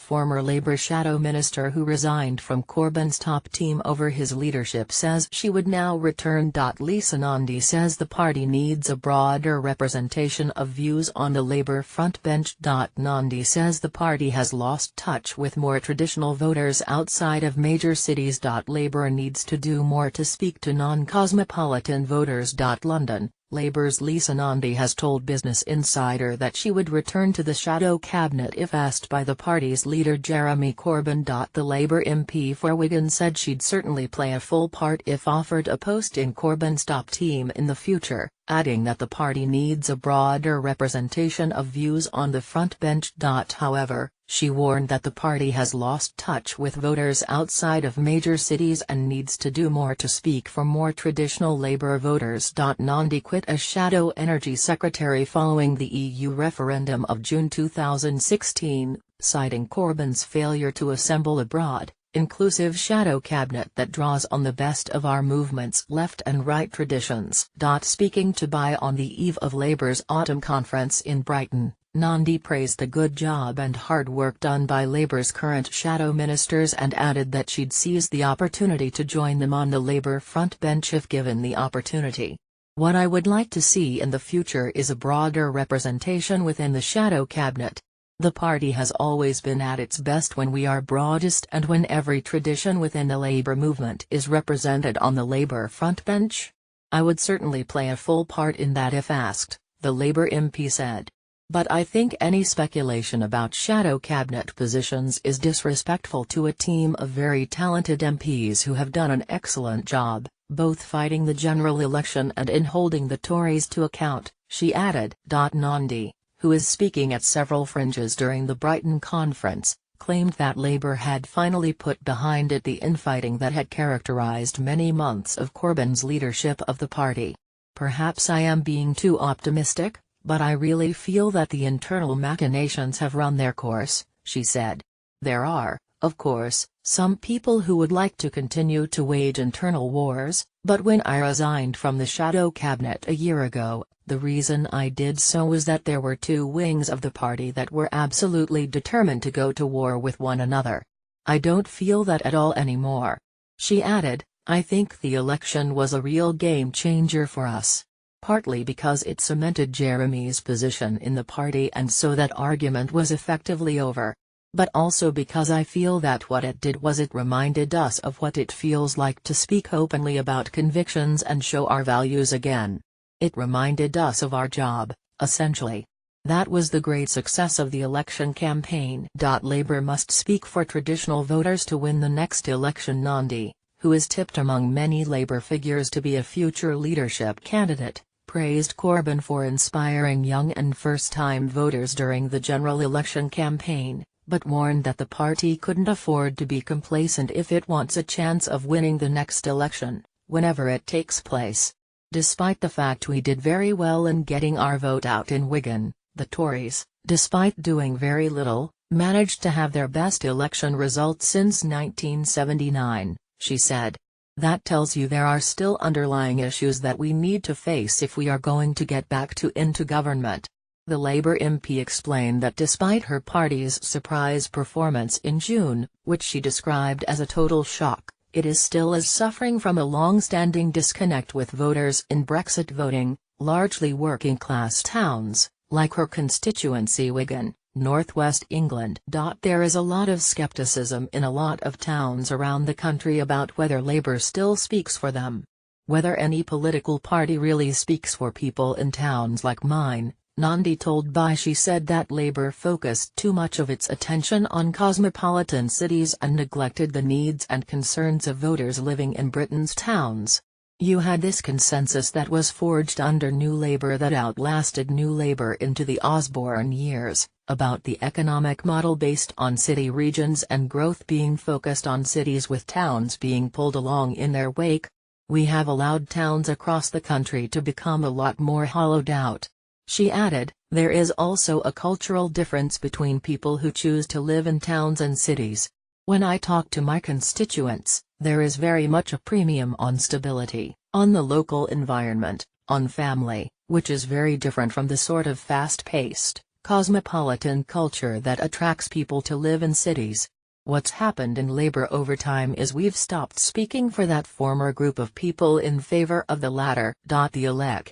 former Labour shadow minister who resigned from Corbyn's top team over his leadership says she would now return. Lisa Nandy says the party needs a broader representation of views on the Labour frontbench. Nandy says the party has lost touch with more traditional voters outside of major cities. Labour needs to do more to speak to non-cosmopolitan voters. London, Labour's Lisa Nandy has told Business Insider that she would return to the shadow cabinet if asked by the party's leader Jeremy Corbyn. The Labour MP for Wigan said she'd certainly play a full part if offered a post in Corbyn's top team in the future, adding that the party needs a broader representation of views on the frontbench. However, she warned that the party has lost touch with voters outside of major cities and needs to do more to speak for more traditional Labour voters. Nandy quit as Shadow Energy Secretary following the EU referendum of June 2016, citing Corbyn's failure to assemble a broad, inclusive shadow cabinet that draws on the best of our movement's left and right traditions. Speaking to BI on the eve of Labour's autumn conference in Brighton, Nandy praised the good job and hard work done by Labour's current shadow ministers and added that she'd seize the opportunity to join them on the Labour frontbench if given the opportunity. What I would like to see in the future is a broader representation within the shadow cabinet. The party has always been at its best when we are broadest and when every tradition within the Labour movement is represented on the Labour frontbench. I would certainly play a full part in that if asked, the Labour MP said. But I think any speculation about shadow cabinet positions is disrespectful to a team of very talented MPs who have done an excellent job, both fighting the general election and in holding the Tories to account, she added. Nandy, who is speaking at several fringes during the Brighton conference, claimed that Labour had finally put behind it the infighting that had characterised many months of Corbyn's leadership of the party. Perhaps I am being too optimistic, but I really feel that the internal machinations have run their course, she said. There are, of course, some people who would like to continue to wage internal wars, but when I resigned from the shadow cabinet a year ago, the reason I did so was that there were two wings of the party that were absolutely determined to go to war with one another. I don't feel that at all anymore. She added, I think the election was a real game changer for us. Partly because it cemented Jeremy's position in the party and so that argument was effectively over. But also because I feel that what it did was it reminded us of what it feels like to speak openly about convictions and show our values again. It reminded us of our job, essentially. That was the great success of the election campaign. Labour must speak for traditional voters to win the next election. Nandy, who is tipped among many Labour figures to be a future leadership candidate, praised Corbyn for inspiring young and first-time voters during the general election campaign, but warned that the party couldn't afford to be complacent if it wants a chance of winning the next election, whenever it takes place. Despite the fact we did very well in getting our vote out in Wigan, the Tories, despite doing very little, managed to have their best election result since 1979, she said. That tells you there are still underlying issues that we need to face if we are going to get back into government. The Labour MP explained that despite her party's surprise performance in June, which she described as a total shock, it is still suffering from a long-standing disconnect with voters in Brexit voting, largely working-class towns, like her constituency Wigan, Northwest England. There is a lot of skepticism in a lot of towns around the country about whether Labour still speaks for them. Whether any political party really speaks for people in towns like mine, Nandy told BI. She said that Labour focused too much of its attention on cosmopolitan cities and neglected the needs and concerns of voters living in Britain's towns. You had this consensus that was forged under New Labour that outlasted New Labour into the Osborne years, about the economic model based on city regions and growth being focused on cities with towns being pulled along in their wake. We have allowed towns across the country to become a lot more hollowed out. She added, there is also a cultural difference between people who choose to live in towns and cities. When I talk to my constituents, there is very much a premium on stability, on the local environment, on family, which is very different from the sort of fast-paced, cosmopolitan culture that attracts people to live in cities. What's happened in Labour over time is we've stopped speaking for that former group of people in favour of the latter. The elect